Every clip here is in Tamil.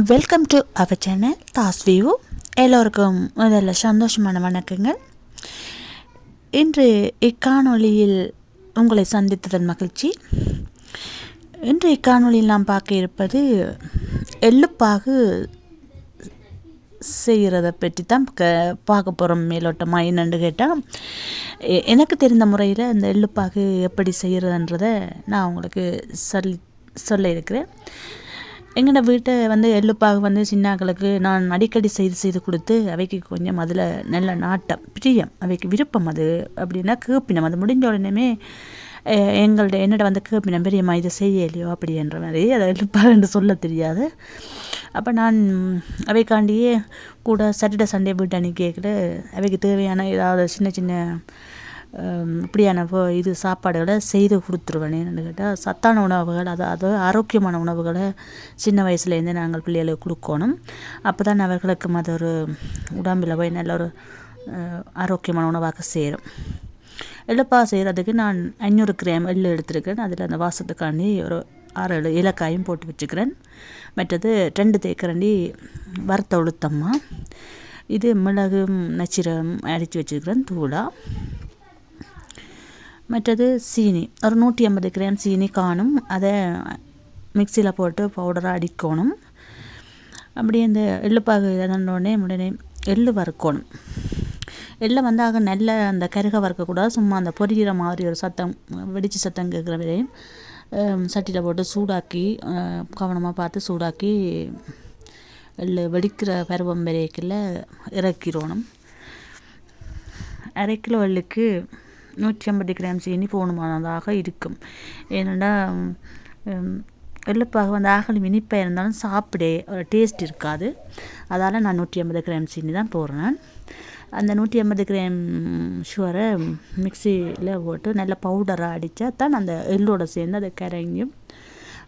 வெல்கம் டு அவர் சேனல் தாஸ் வியூ. எல்லோருக்கும் முதல்ல சந்தோஷமான வணக்கங்கள். இன்று இக்காணொளியில் உங்களை சந்தித்ததன் மகிழ்ச்சி. இன்று இக்காணொளியில் நாம் பார்க்க இருப்பது எள்ளுப்பாகு செய்கிறத பற்றி தான் பார்க்க போகிறோம். மேலோட்டமாக என்னென்னு கேட்டால், எனக்கு தெரிந்த முறையில் இந்த எள்ளுப்பாகு எப்படி செய்கிறதுன்றதை நான் உங்களுக்கு சொல்ல இருக்கிறேன். எங்களோட வீட்டை எள்ளுப்பாகு சின்னாக்களுக்கு நான் அடிக்கடி செய்து கொடுத்து அவைக்கு கொஞ்சம் அதில் நல்ல நாட்டம் பிரியம், அவைக்கு விருப்பம். அது அப்படின்னா கேப்பினம், அது முடிஞ்ச உடனே என்னோட கேப்பினம் பெரியம்மா இதை செய்யலையோ அப்படின்ற மாதிரி. அதை எள்ளுப்பாகுன்னு சொல்ல தெரியாது. அப்போ நான் அவைக்காண்டியே கூட சாட்டர்டே சண்டே வீட்டு அன்றைக்கி அவைக்கு தேவையான ஏதாவது சின்ன சின்ன இப்படியான இது சாப்பாடுகளை செய்து கொடுத்துருவேன். என்னென்னு கேட்டால், சத்தான உணவுகள், அதாவது ஆரோக்கியமான உணவுகளை சின்ன வயசுலேருந்தே நாங்கள் பிள்ளைகளுக்கு கொடுக்கணும். அப்போ தான் அவர்களுக்கு அது ஒரு உடம்பில் போய் நல்ல ஒரு ஆரோக்கியமான உணவாக சேரும். எள்ளுப்பாகு செய்கிறதுக்கு நான் 500 கிராம் எள்ளு எடுத்துருக்கேன். அதில் அந்த வாசத்துக்காண்டி ஒரு 6-7 ஏலக்காயும் போட்டு வச்சுக்கிறேன். மற்றது 2 தேக்கரண்டி வறுத்த உளுத்தம்மா, இது மிளகு நச்சீரகம் அடித்து வச்சுக்கிறேன் தூளாக. மற்றது சீனி, ஒரு 150 கிராம் சீனி காணும். அதை மிக்சியில் போட்டு பவுடராக அடிக்கணும். அப்படியே இந்த எள்ளுப்பாகு இதனோடனே உடனே எள்ளு வறுக்கணும். எள்ளை ஆக நல்ல அந்த கருக வறுக்கக்கூடாது, சும்மா அந்த பொரிகிற மாதிரி ஒரு சத்தம், வெடிச்சு சத்தம் கேட்குற வரையும் சட்டியில் போட்டு சூடாக்கி, கவனமாக பார்த்து சூடாக்கி, எள்ளு வெடிக்கிற பருவம் வரைக்கில் இறக்கிடணும். 1/2 கிலோ எள்ளுக்கு 150 கிராம் சீனி போதுமானதாக இருக்கும். ஏன்னா எள்ளுப்பாகு ஆகலி இனிப்பாக இருந்தாலும் சாப்பிட ஒரு டேஸ்ட் இருக்காது. அதால் நான் 150 கிராம் சீனி தான் போடுறேன். அந்த 150 கிராம் சுகரை மிக்சியில் போட்டு நல்ல பவுடராக அடித்தா தான் அந்த எள்ளோடு சேர்ந்து அதை கரைஞ்சும்.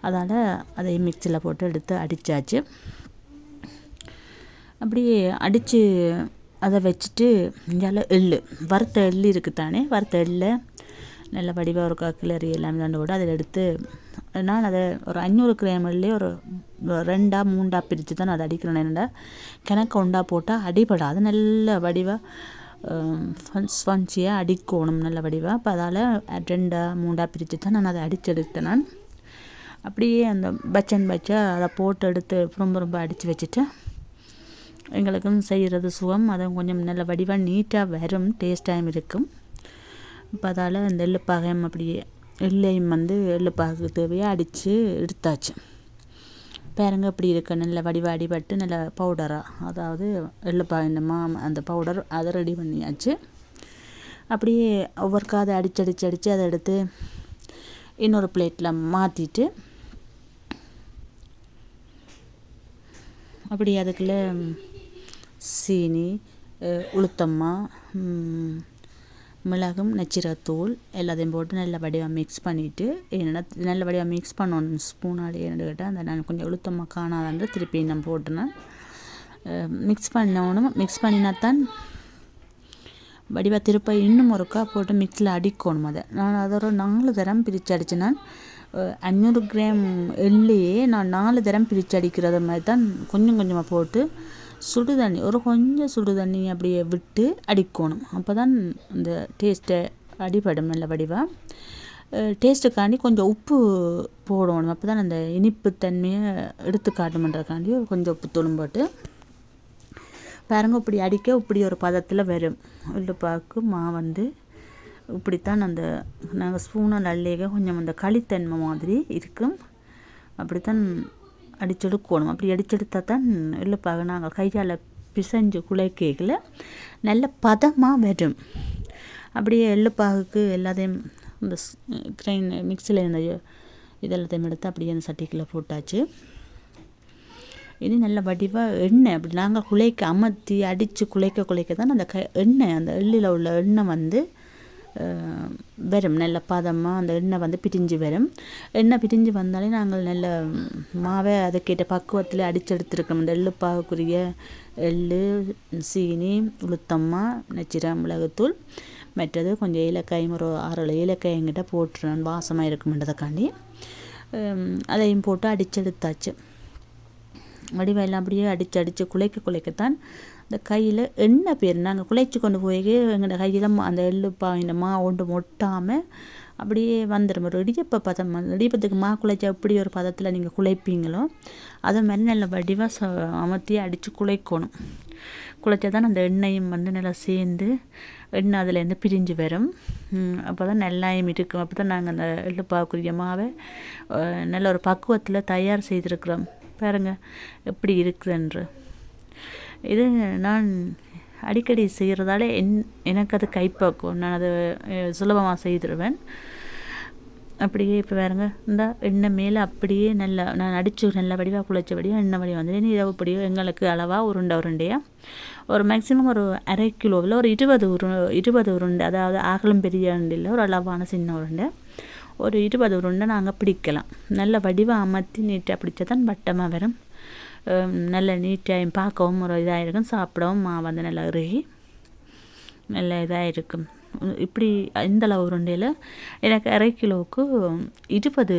அதால் அதை மிக்சியில் போட்டு எடுத்து அடித்தாச்சு. அப்படியே அடித்து அதை வச்சுட்டு, இங்கால எள்ளு, வறுத்த எள்ளு இருக்குத்தானே, வறுத்த எள்ளை நல்ல வடிவாக ஒரு கிளறி எல்லாமே விட அதில் எடுத்து, நான் அதை ஒரு 500 கிராம் எள்ளே ஒரு 2-3 பிரித்து தான் அதை அடிக்கிறேன். என்னடா கிணக்க உண்டா போட்டால் அடிபடாது, நல்ல வடிவாக ஸ்பஞ்சியாக அடிக்கணும், நல்ல வடிவாக. அப்போ அதால் 2-3 பிரித்து தான் நான் அதை அடித்தெடுத்தேன். நான் அப்படியே அந்த பச்சன் அதை போட்டு எடுத்து ரொம்ப அடித்து வச்சுட்டு, எங்களுக்கும் செய்கிறது சுகம். அதை கொஞ்சம் நல்ல வடிவாக நீட்டாக வரும், டேஸ்டாகவும் இருக்கும். இப்போ அதால் இந்த எள்ளுப்பாகையும் அப்படியே எள்ளையும் எள்ளுப்பாகு தேவையாக அடித்து எடுத்தாச்சு. பாருங்க அப்படி இருக்க நல்ல வடிவாக அடிபட்டு நல்ல பவுடராக, அதாவது எள்ளுப்பாகு இந்த அந்த பவுடர் அதை ரெடி பண்ணியாச்சு. அப்படியே ஒவ்வொருக்கா அதை அடித்து அதை எடுத்து இன்னொரு பிளேட்டில் மாற்றிட்டு, அப்படி அதுக்குள்ளே சீனி, உளுத்தம்மா, மிளகும் நச்சீரகத்தூள் எல்லாத்தையும் போட்டு நல்ல வடிவாக மிக்ஸ் பண்ணிவிட்டு, என்னென்னா நல்ல வடிவாக மிக்ஸ் பண்ணணும் ஸ்பூனாலே. என்னென்னு கேட்டால், அந்த நான் கொஞ்சம் உளுத்தம்மா காணாதன்ற திருப்பி நான் போட்டுனேன். மிக்ஸ் பண்ணணும். மிக்ஸ் பண்ணினாத்தான் வடிவாக திருப்ப இன்னும் ஒருக்கா போட்டு மிக்ஸில் அடிக்கணும். நான் அதை ஒரு 4 தரம் பிரித்து அடித்தேன். 500 கிராம் எள்ளையே நான் 4 தரம் பிரித்து அடிக்கிறது மாதிரி தான் கொஞ்சமாக போட்டு சுடு தண்ணி, கொஞ்சம் சுடு தண்ணி அப்படியே விட்டு அடிக்கணும். அப்போ தான் இந்த டேஸ்ட்டை அடிபடும் நல்ல வடிவாக. டேஸ்ட்டுக்காண்டி கொஞ்சம் உப்பு போடணும். அப்போ தான் அந்த இனிப்பு தன்மையை எடுத்து காட்டுமன்றக்காண்டி கொஞ்சம் உப்பு தூளும் போட்டு பாருங்க. இப்படி அடிக்க இப்படி ஒரு பதத்தில் வரும் எள்ளுப்பாக்கு மா. இப்படித்தான் அந்த நாங்கள் ஸ்பூனால் அள்ளிக கொஞ்சம் அந்த களித்தன்மை மாதிரி இருக்கும். அப்படித்தான் அடிச்செடுக்கணும். அப்படி அடிச்செடுத்தால் தான் எள்ளுப்பாகு நாங்கள் கையால் பிசைஞ்சு குழைக்கல நல்ல பதமாக வரும். அப்படியே எள்ளுப்பாகுக்கு எல்லாத்தையும் இந்த மிக்சியில் இருந்த இதெல்லாத்தையும் எடுத்து அப்படியே அந்த சட்டிக்குள்ளே போட்டாச்சு. இது நல்ல வடிவாக எண்ணெய் அப்படி நாங்கள் குழைக்க அமர்த்தி அடித்து குழைக்க தான் அந்த எண்ணெய், அந்த எள்ளில் உள்ள எண்ணெய் வரும் நல்ல பதமாக. அந்த எண்ணெய் பிரிஞ்சு வரும். எண்ணெய் பிரிஞ்சு வந்தாலே நாங்கள் நல்ல மாவை அதுக்கேற்ற பக்குவத்தில் அடிச்செடுத்துருக்கோம். அந்த எள்ளுப்பாகுக்குரிய எள்ளு, சீனி, உளுத்தம்மா, நச்சீரகம், மிளகுத்தூள், மற்றது கொஞ்சம் ஏலக்காயும் ஒரு 6-7 ஏலக்காய் எங்கிட்ட போட்டுறேன், வாசமாக இருக்கும்ன்றதுக்காண்டி. அதையும் போட்டு அடிச்செடுத்தாச்சு. வடிவம் எல்லாம் அப்படியே அடித்து குலைக்கத்தான் இந்த கையில் எண்ணெய் பேர் நாங்கள் குழைச்சி கொண்டு போய் எங்களோட கையில் அந்த இந்த மா ஒன்று ஒட்டாமல் அப்படியே வந்துடும். ஒரு இடியப்ப பதம், இடியப்பத்துக்கு மா குழைச்சா எப்படி ஒரு பதத்தில் நீங்கள் குழைப்பீங்களோ அதை மாதிரி நல்ல வடிவாக அமர்த்தி அடித்து குழைக்கணும். குழைச்சா தான் அந்த எண்ணெயும் நல்லா சேர்ந்து எண்ணெய் அதுலேருந்து பிரிஞ்சு வரும். அப்போ தான் நல்லாயும் இருக்கும். அப்போ தான் நாங்கள் அந்த எள்ளுப்பாவுக்குரிய மாவை நல்ல ஒரு பக்குவத்தில் தயார் செய்திருக்கிறோம். பாருங்கள் எப்படி இருக்குதுன்று. இது நான் அடிக்கடி செய்கிறதால எனக்கு அது கைப்பக்குவம். நான் அதை சுலபமாக செய்திருவேன். அப்படியே இப்போ பாருங்க, இந்த எண்ணெய் மேலே அப்படியே நல்லா நான் அடித்து நல்லா வடிவாக குழைச்சபடியாக எண்ணெய் வடிவாக வந்து இதை அப்படியோ எங்களுக்கு அளவாக உருண்டையாக ஒரு மேக்ஸிமம் ஒரு 1/2 கிலோவில் ஒரு 20 உருண்டை, அதாவது அகலம் பெரிய உருண்டையில் ஒரு அளவான சின்ன உருண்டை ஒரு 20 உருண்டை நாங்கள் பிடிக்கலாம். நல்ல வடிவாக அமர்த்தி நீட்டாக பிடிச்சா தான் வட்டமாக வரும். நல்ல நீட்டாக பார்க்கவும் ஒரு இதாக இருக்கும், சாப்பிடவும் மாவு வந்து நல்லா இறுகி நல்ல இதாக இருக்கும். இப்படி இந்த அளவு உருண்டையில் எனக்கு 1/2 கிலோவுக்கு 20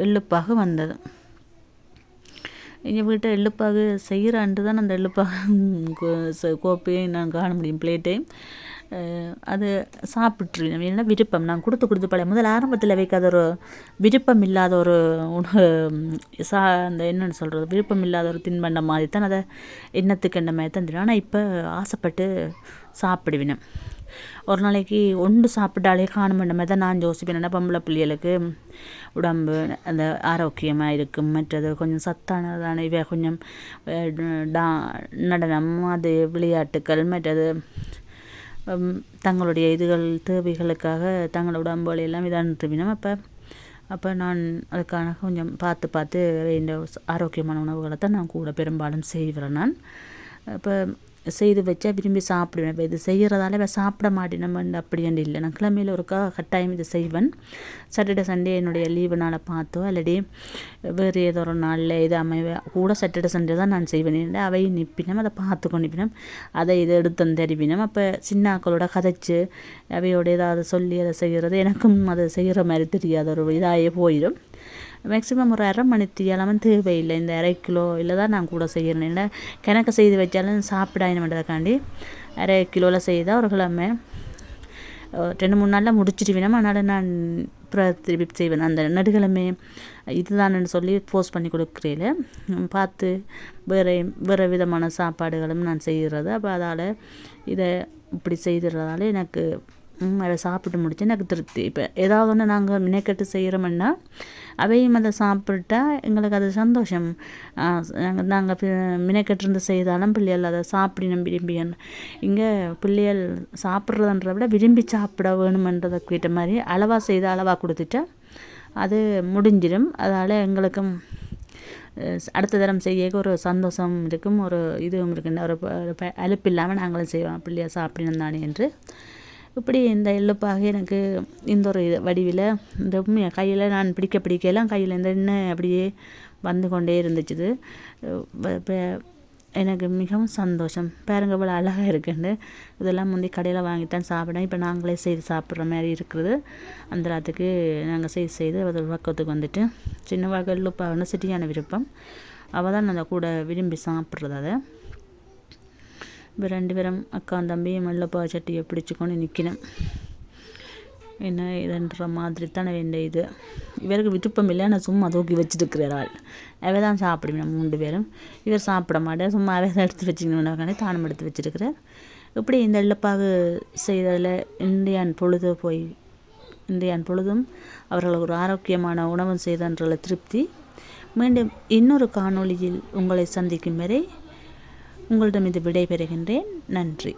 எள்ளுப்பாகு வந்தது. எங்கள் வீட்டை எள்ளுப்பாகு செய்கிறான்ட்டு தான் அந்த எள்ளுப்பாகு கோப்பையை நான் காண முடியும், பிளேட்டையும். அது சாப்பிட்ருவேன். ஏன்னா விருப்பம் நான் கொடுத்து பழைய முதல் ஆரம்பத்தில் வைக்காத ஒரு விருப்பம் இல்லாத ஒரு அந்த என்னென்னு சொல்கிறது, விருப்பம் இல்லாத ஒரு தின்பண்டம் மாதிரி தான் அதை எண்ணத்துக்கு எண்ண மாதிரி தந்துடும். ஆனால் இப்போ ஆசைப்பட்டு சாப்பிடுவேன். ஒரு நாளைக்கு ஒன்று சாப்பிட்டாலே காணுமென்ற மாதிரி தான் நான் யோசிப்பேன். என்ன பொம்பளை பிள்ளைகளுக்கு உடம்பு அந்த ஆரோக்கியமாக இருக்கும், மற்றது கொஞ்சம் சத்தானதான இவை கொஞ்சம் நடனம், அது விளையாட்டுக்கள், மற்றது தங்களுடைய தேவைகளுக்காக தங்களோட உடம்புகள் எல்லாம் இதான்வினோம். அப்போ நான் அதுக்கான கொஞ்சம் பார்த்து இந்த ஆரோக்கியமான உணவுகளை தான் நான் கூட பெரும்பாலும் செய்வேன். நான் இப்போ செய்து வச்சா விரும்பி சாப்பிடுவேன். இப்போ இது செய்கிறதால இப்போ சாப்பிட மாட்டேன் அப்படின்ட்டு இல்லை. நான் கிழமையில் ஒருக்கா கட்டாயம் இது செய்வேன். சாட்டர்டே சண்டே என்னுடைய லீவு நாளை பார்த்தோ அல்லடி வேறு ஏதோ ஒரு நாளில் இது அமைவே கூட சாட்டர்டே சண்டே தான் நான் செய்வேன். அவை நிற்பினோம், அதை பார்த்து கொண்டிப்பினோம், அதை இதை எடுத்து தெரிவினோம். அப்போ சின்னாக்களோட கதைச்சு அவையோட ஏதாவது சொல்லி அதை செய்கிறது எனக்கும் அதை செய்கிற மாதிரி தெரியாத ஒரு இதாகவே போயிடும். மேக்ஸிமம் ஒரு 1/2 மணி தேவையில்லை. இந்த 1/2 கிலோ இல்லை தான் நான் கூட செய்கிறேன். ஏன்னா கணக்கு செய்து வச்சாலும் சாப்பிடாயினமென்றதுக்காண்டி 1/2 கிலோவில் செய்தால் ஒரு கிழமை 2-3 நாளில் முடிச்சிடுவேன். அதனால் நான் திருப்பி செய்வேன். அந்த நடுக்கிழமை இதுதான்னு சொல்லி போஸ்ட் பண்ணி கொடுக்குறேன். பார்த்து வேறு விதமான சாப்பாடுகளும் நான் செய்கிறது. அப்போ அதால் இதை இப்படி செய்கிறதால எனக்கு அதை சாப்பிட்டு முடிச்சு எனக்கு திருப்தி. இப்போ ஏதாவது ஒன்று நாங்கள் மினக்கெட்டு செய்கிறோம்னா அவையும் அதை சாப்பிட்டா எங்களுக்கு அது சந்தோஷம். நாங்கள் மினக்கெட்டிருந்து செய்தாலும் பிள்ளைகள் அதை சாப்பிடணும் விரும்பி. இங்கே பிள்ளைகள் சாப்பிட்றதுன்றத விட விரும்பி சாப்பிட வேணுமென்றதை கேட்ட மாதிரி அளவாக செய்து அளவாக கொடுத்துட்டா அது முடிஞ்சிடும். அதனால் எங்களுக்கும் அடுத்த தரம் செய்ய ஒரு சந்தோஷம் இருக்கும், ஒரு இதுவும் இருக்குன்னு ஒரு அலுப்பு இல்லாமல் நாங்களும் செய்வோம், பிள்ளையாக சாப்பிடணும் தானே என்று. இப்படி இந்த எள்ளுப்பாக எனக்கு இந்த ஒரு வடிவில் இந்த கையில் நான் பிடிக்கலாம், கையில் இந்த எண்ணெய் அப்படியே வந்து கொண்டே இருந்துச்சு. இப்போ எனக்கு மிகவும் சந்தோஷம். பாருங்க இவ்வளோ அழகாக இருக்குன்னு. இதெல்லாம் முந்தி கடையில் வாங்கித்தான் சாப்பிடேன். இப்போ நாங்களே செய்து சாப்பிட்ற மாதிரி இருக்குது. அந்த ராத்துக்கு நாங்கள் செய்து அது பக்கத்துக்கு வந்துட்டு சின்ன வகை எள்ளுப்பாகன்னு சிட்டியான விருப்பம். அவள் தான் அந்த கூட விரும்பி சாப்பிட்றது. அதை இப்போ 2 பேரும் அக்கா தம்பியும் எள்ளுப்பா சட்டியை பிடிச்சிக்கொண்டு நிற்கணும். என்ன இதுன்ற மாதிரி தானே வேண்டிய இது. இவருக்கு விருப்பம் இல்லை, நான் சும்மா தூக்கி வச்சுருக்கிறாள். அவை தான் சாப்பிடுவேன் 3 பேரும். இவர் சாப்பிட மாட்டேன், சும்மா அவை தான் எடுத்து வச்சுக்கணுன்னாக்கானே தானும் எடுத்து வச்சுருக்கிறார். இப்படி இந்த எள்ளுப்பாகு செய்ததில் இந்தியான் பொழுதும் அவர்களுக்கு ஒரு ஆரோக்கியமான உணவு செய்தன்ற திருப்தி. மீண்டும் இன்னொரு காணொளியில் உங்களை சந்திக்கும் வரை உங்களிடம் இது விடைபெறுகின்றேன். நன்றி.